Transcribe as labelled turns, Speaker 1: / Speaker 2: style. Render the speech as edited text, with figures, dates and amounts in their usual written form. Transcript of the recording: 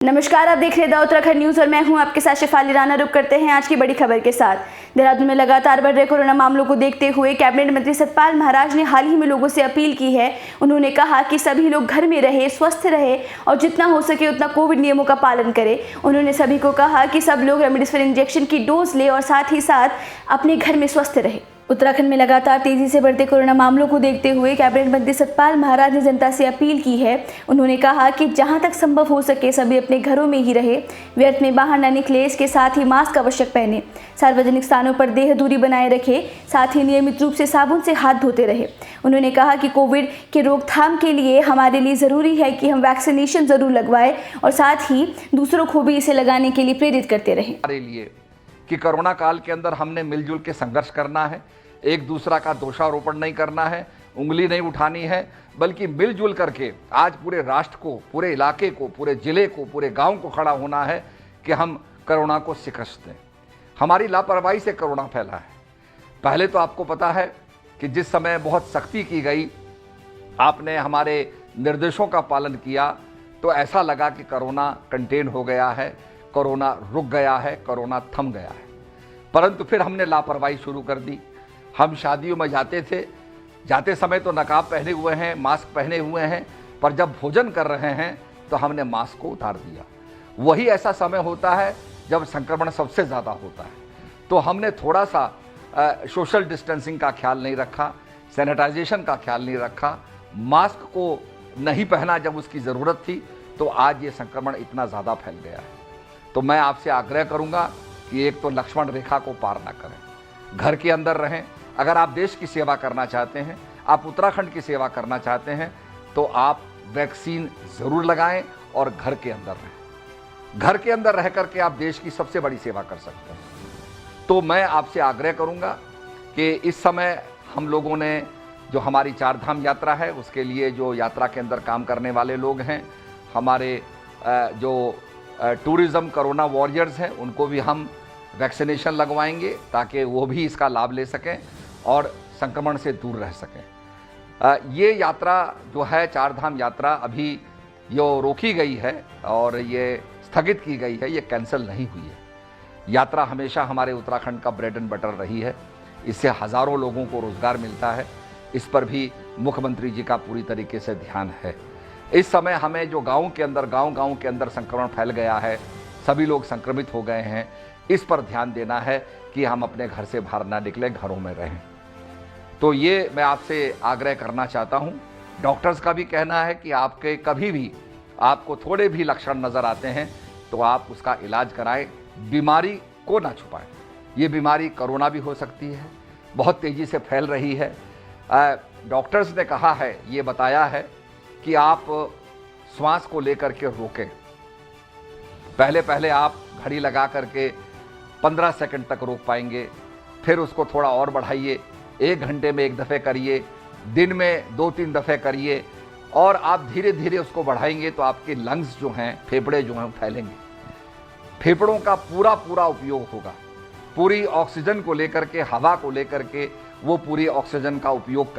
Speaker 1: नमस्कार, आप देख रहे हैं द उत्तराखंड न्यूज़ और मैं हूं आपके साथ शेफाली राणा। रुक करते हैं आज की बड़ी खबर के साथ। देहरादून में लगातार बढ़ रहे कोरोना मामलों को देखते हुए कैबिनेट मंत्री सतपाल महाराज ने हाल ही में लोगों से अपील की है। उन्होंने कहा कि सभी लोग घर में रहे, स्वस्थ रहे और जितना हो सके उतना कोविड नियमों का पालन करें। उन्होंने सभी को कहा कि सब लोग रेमडेसिविर इंजेक्शन की डोज ले और साथ ही साथ अपने घर में स्वस्थ रहे। उत्तराखंड में लगातार तेजी से बढ़ते कोरोना मामलों को देखते हुए कैबिनेट मंत्री सतपाल महाराज ने जनता से अपील की है। उन्होंने कहा कि जहां तक संभव हो सके सभी अपने घरों में ही रहे, व्यर्थ में बाहर न निकले, इसके साथ ही मास्क आवश्यक पहने, सार्वजनिक स्थानों पर देह दूरी बनाए रखे, साथ ही नियमित रूप से साबुन से हाथ धोते रहे। उन्होंने कहा कि कोविड के रोकथाम के लिए हमारे लिए ज़रूरी है कि हम वैक्सीनेशन ज़रूर लगवाएं और साथ ही दूसरों को भी इसे लगाने के लिए प्रेरित करते रहें।
Speaker 2: हमारे लिए कि कोरोना काल के अंदर हमने मिलजुल के संघर्ष करना है, एक दूसरा का दोषारोपण नहीं करना है, उंगली नहीं उठानी है, बल्कि मिलजुल करके आज पूरे राष्ट्र को, पूरे इलाके को, पूरे जिले को, पूरे गांव को खड़ा होना है कि हम कोरोना को शिकस्त दें। हमारी लापरवाही से कोरोना फैला है। पहले तो आपको पता है कि जिस समय बहुत सख्ती की गई, आपने हमारे निर्देशों का पालन किया तो ऐसा लगा कि कोरोना कंटेन हो गया है, कोरोना रुक गया है, कोरोना थम गया है। परंतु फिर हमने लापरवाही शुरू कर दी। हम शादियों में जाते समय तो नकाब पहने हुए हैं, मास्क पहने हुए हैं, पर जब भोजन कर रहे हैं तो हमने मास्क को उतार दिया। वही ऐसा समय होता है जब संक्रमण सबसे ज़्यादा होता है। तो हमने थोड़ा सा सोशल डिस्टेंसिंग का ख्याल नहीं रखा, सैनिटाइजेशन का ख्याल नहीं रखा, मास्क को नहीं पहना जब उसकी ज़रूरत थी, तो आज ये संक्रमण इतना ज़्यादा फैल गया है। तो मैं आपसे आग्रह करूँगा कि एक तो लक्ष्मण रेखा को पार ना करें, घर के अंदर रहें। अगर आप देश की सेवा करना चाहते हैं, आप उत्तराखंड की सेवा करना चाहते हैं, तो आप वैक्सीन ज़रूर लगाएं और घर के अंदर रहें। घर के अंदर रह करके आप देश की सबसे बड़ी सेवा कर सकते हैं। तो मैं आपसे आग्रह करूंगा कि इस समय हम लोगों ने जो हमारी चार धाम यात्रा है, उसके लिए जो यात्रा के अंदर काम करने वाले लोग हैं, हमारे जो टूरिज़्म कोरोना वॉरियर्स हैं, उनको भी हम वैक्सीनेशन लगवाएंगे ताकि वो भी इसका लाभ ले सकें और संक्रमण से दूर रह सकें। ये यात्रा जो है, चार धाम यात्रा, अभी यो रोकी गई है और ये स्थगित की गई है, ये कैंसिल नहीं हुई है। यात्रा हमेशा हमारे उत्तराखंड का ब्रेड एंड बटर रही है। इससे हज़ारों लोगों को रोज़गार मिलता है। इस पर भी मुख्यमंत्री जी का पूरी तरीके से ध्यान है। इस समय हमें जो गाँव के अंदर संक्रमण फैल गया है, सभी लोग संक्रमित हो गए हैं, इस पर ध्यान देना है कि हम अपने घर से बाहर ना निकलें, घरों में रहें। तो ये मैं आपसे आग्रह करना चाहता हूँ। डॉक्टर्स का भी कहना है कि आपके कभी भी आपको थोड़े भी लक्षण नज़र आते हैं तो आप उसका इलाज कराएं, बीमारी को ना छुपाएं। ये बीमारी कोरोना भी हो सकती है, बहुत तेज़ी से फैल रही है। डॉक्टर्स ने कहा है, ये बताया है कि आप श्वास को लेकर के रोकें। पहले आप घड़ी लगा करके 15 सेकंड तक रोक पाएंगे, फिर उसको थोड़ा और बढ़ाइए, 1 घंटे में 1 दफ़े करिए, दिन में 2-3 दफ़े करिए, और आप धीरे धीरे उसको बढ़ाएंगे तो आपके लंग्स जो हैं, फेफड़े जो हैं, फैलेंगे। फेफड़ों का पूरा उपयोग होगा, पूरी ऑक्सीजन को लेकर के, हवा को लेकर के वो पूरी ऑक्सीजन का उपयोग